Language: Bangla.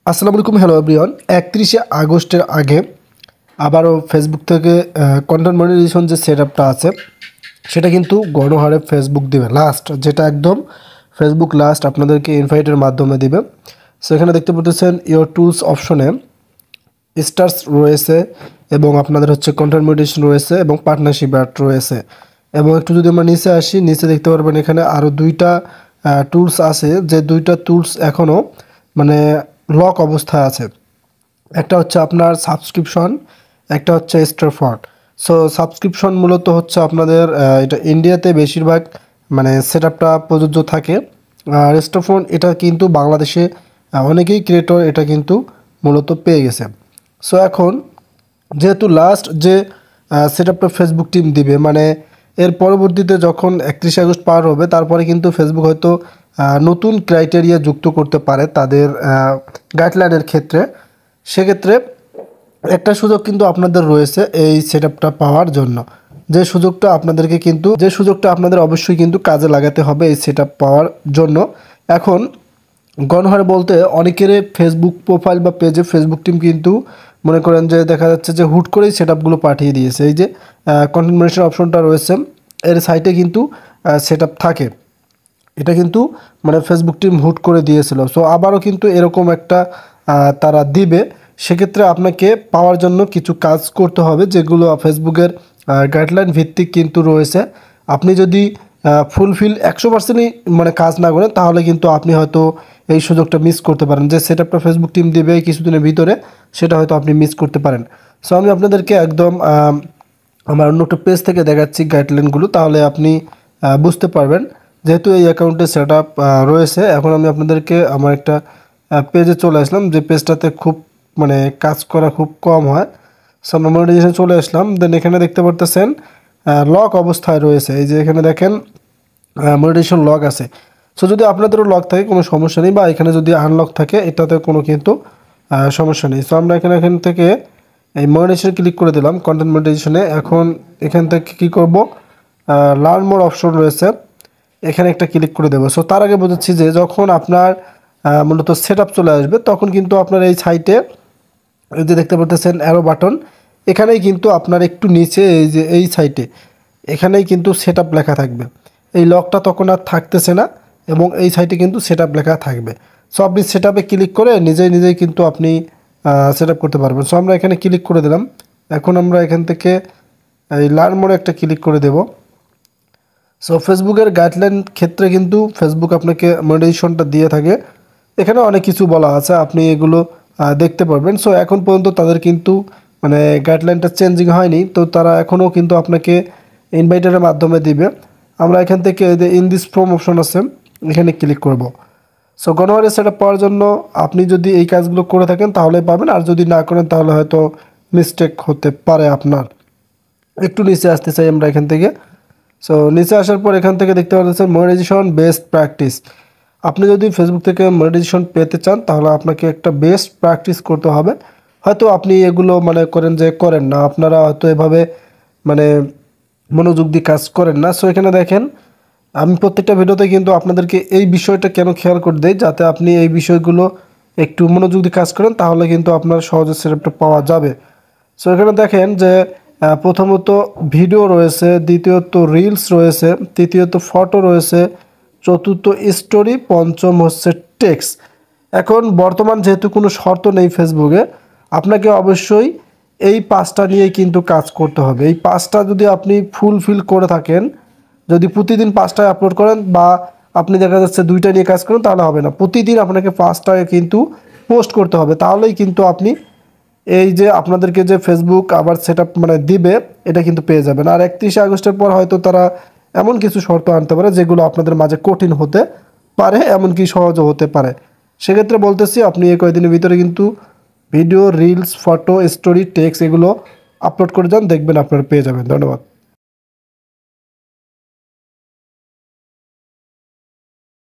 আসসালামু আলাইকুম, হ্যালো এভরিওয়ান। 31শে আগস্টের আগে আবারও ফেসবুক থেকে কন্টেন্ট মনিটাইজেশন যে সেটআপটা আছে সেটা কিন্তু গণহারে ফেসবুক দিবে লাস্ট, যেটা একদম ফেসবুক লাস্ট আপনাদেরকে ইনভাইটের মাধ্যমে দিবে। সো এখানে দেখতে পাচ্ছেন ইওর টুলস অপশনে স্টার্স রয়েছে এবং আপনাদের হচ্ছে কন্টেন্ট মনিটাইজেশন রয়েছে এবং পার্টনারশিপ অ্যাড রয়েছে। এবং একটু যদি আমরা নিচে আসি, নিচে দেখতে পারবেন এখানে আরও দুইটা টুলস আছে, যে দুইটা টুলস এখনও মানে লক অবস্থায় আছে। একটা হচ্ছে আপনার সাবস্ক্রিপশন, একটা হচ্ছে স্টোরফ্রন্ট। সো সাবস্ক্রিপশন মূলত হচ্ছে আপনাদের এটা ইন্ডিয়াতে বেশিরভাগ মানে সেটআপটা প্রযোজ্য থাকে। আর স্টোরফ্রন্ট এটা কিন্তু বাংলাদেশে অনেকেই ক্রিয়েটর এটা কিন্তু মূলত পেয়ে গেছে। সো এখন যেহেতু লাস্ট যে সেটআপটা ফেসবুক টিম দিবে, মানে এর পরবর্তীতে যখন 31শে আগস্ট পার হবে তারপরে কিন্তু ফেসবুক হয়তো নতুন ক্রাইটেরিয়া যুক্ত করতে পারে তাদের গাইডলাইনের ক্ষেত্রে। সেক্ষেত্রে একটা সুযোগ কিন্তু আপনাদের রয়েছে এই সেটআপটা পাওয়ার জন্য, যে সুযোগটা আপনাদের অবশ্যই কিন্তু কাজে লাগাতে হবে এই সেটআপ পাওয়ার জন্য। এখন গণহারে বলতে অনেকের ফেসবুক প্রোফাইল বা পেজে ফেসবুক টিম কিন্তু মনে করেন যে দেখা যাচ্ছে যে হুট করেই সেটআপগুলো পাঠিয়ে দিয়েছে। এই যে কন্টেন্ট মনিটাইজেশন অপশনটা রয়েছে এর সাইটে কিন্তু সেটআপ থাকে, এটা কিন্তু মানে ফেসবুক টিম হুট করে দিয়েছিল। সো আবারও কিন্তু এরকম একটা তারা দিবে। সেক্ষেত্রে আপনাকে পাওয়ার জন্য কিছু কাজ করতে হবে, যেগুলো ফেসবুকের গাইডলাইন ভিত্তিক কিন্তু রয়েছে। আপনি যদি ফুলফিল 100%ই মানে কাজ না করেন তাহলে কিন্তু আপনি হয়তো এই সুযোগটা মিস করতে পারেন, যে সেটআপটা ফেসবুক টিম দেবে কিছুদিনের ভিতরে, সেটা হয়তো আপনি মিস করতে পারেন। সো আমি আপনাদেরকে একদম আমার অন্য একটা পেজ থেকে দেখাচ্ছি গাইডলাইনগুলো, তাহলে আপনি বুঝতে পারবেন। যেহেতু এই অ্যাকাউন্টে সেটআপ রয়েছে, এখন আমি আপনাদেরকে আমার একটা পেজে চলে আসলাম, যে পেজটাতে খুব মানে কাজ করা খুব কম হয়। সো আমরা মনিটাইজেশন চলে আসলাম, দেন এখানে দেখতে পারতেছেন লক অবস্থায় রয়েছে। এই যে এখানে দেখেন মনিটাইজেশন লক আছে। সো যদি আপনাদেরও লক থাকে কোনো সমস্যা নেই, বা এখানে যদি আনলক থাকে এটাতে কোনো কিন্তু সমস্যা নেই। সো আমরা এখান থেকে এই মনিটাইজেশন ক্লিক করে দিলাম কন্টেন্ট মনিটাইজেশনে। এখন এখান থেকে কী করব, লার্ন মোর অপশন রয়েছে, এখানে একটা ক্লিক করে দেবো। সো তার আগে বোঝাচ্ছি যে যখন আপনার মূলত সেটআপ চলে আসবে তখন কিন্তু আপনার এই সাইটে এই যে দেখতে পাচ্ছেন অ্যারো বাটন, এখানেই কিন্তু আপনার একটু নিচে এই যে এই সাইটে এখানেই কিন্তু সেটআপ লেখা থাকবে। এই লকটা তখন আর থাকতেছে না এবং এই সাইটে কিন্তু সেটআপ লেখা থাকবে। সো আপনি সেটআপে ক্লিক করে নিজেই কিন্তু আপনি সেটআপ করতে পারবেন। সো আমরা এখানে ক্লিক করে দিলাম। এখন আমরা এখান থেকে এই লার্ন মোড়ে একটা ক্লিক করে দেব। সো ফেসবুকের গাইডলাইন ক্ষেত্রে কিন্তু ফেসবুক আপনাকে মনিটাইজেশনটা দিয়ে থাকে, এখানে অনেক কিছু বলা আছে, আপনি এগুলো দেখতে পারবেন। সো এখন পর্যন্ত তাদের কিন্তু মানে গাইডলাইনটা চেঞ্জিং হয়নি, তো তারা এখনও কিন্তু আপনাকে ইনভাইটারের মাধ্যমে দিবে। আমরা এখান থেকে ইন দিস ফর্ম অপশন আছে, এখানে ক্লিক করব। সো গণহারে সেটআপ পাওয়ার জন্য আপনি যদি এই কাজগুলো করে থাকেন তাহলে পাবেন, আর যদি না করেন তাহলে হয়তো মিস্টেক হতে পারে আপনার। একটু নিচে আসতে চাই আমরা এখান থেকে। সো নিচে আসার পর এখান থেকে দেখতে পাচ্ছেন মনিটাইজেশন বেস্ট প্র্যাকটিস। আপনি যদি ফেসবুক থেকে মনিটাইজেশন পেতে চান তাহলে আপনাকে একটা বেস্ট প্র্যাকটিস করতে হবে। হয়তো আপনি এগুলো মনে করেন যে করেন না, আপনারা হয়তো এভাবে মানে মনোযোগ দিয়ে কাজ করেন না। সো এখানে দেখেন আমি প্রত্যেকটা ভিডিওতে কিন্তু আপনাদেরকে এই বিষয়টা কেন খেয়াল করে দেই, যাতে আপনি এই বিষয়গুলো একটু মনোযোগ দিয়ে কাজ করেন, তাহলে কিন্তু আপনার সহজে সেটআপটা পাওয়া যাবে। সো এখানে দেখেন যে প্রথমত ভিডিও রয়েছে, দ্বিতীয়ত রিলস রয়েছে, তৃতীয়ত ফটো রয়েছে, চতুর্থ স্টোরি, পঞ্চম হচ্ছে টেক্সট। এখন বর্তমান যেহেতু কোনো শর্ত নেই ফেসবুকে, আপনাকে অবশ্যই এই 5টা নিয়েই কিন্তু কাজ করতে হবে। এই 5টা যদি আপনি ফুলফিল করে থাকেন, যদি প্রতিদিন 5টায় আপলোড করেন বা আপনি দেখা যাচ্ছে 2টা নিয়ে কাজ করেন তাহলে হবে না, প্রতিদিন আপনাকে 5টায় কিন্তু পোস্ট করতে হবে, তাহলেই কিন্তু আপনি এই যে আপনাদেরকে যে ফেসবুক আবার সেটআপ মানে দিবে এটা কিন্তু পেয়ে যাবেন। আর 31শে আগস্টের পর হয়তো তারা এমন কিছু শর্ত আনতে পারে যেগুলো আপনাদের মাঝে কঠিন হতে পারে, এমনকি সহজও হতে পারে। সেক্ষেত্রে বলতেছি আপনি এই কয়েকদিনের ভিতরে কিন্তু video, reels, photo, story, text এগুলো আপলোড করে যান, দেখবেন আপনারা পেয়ে যাবেন। ধন্যবাদ।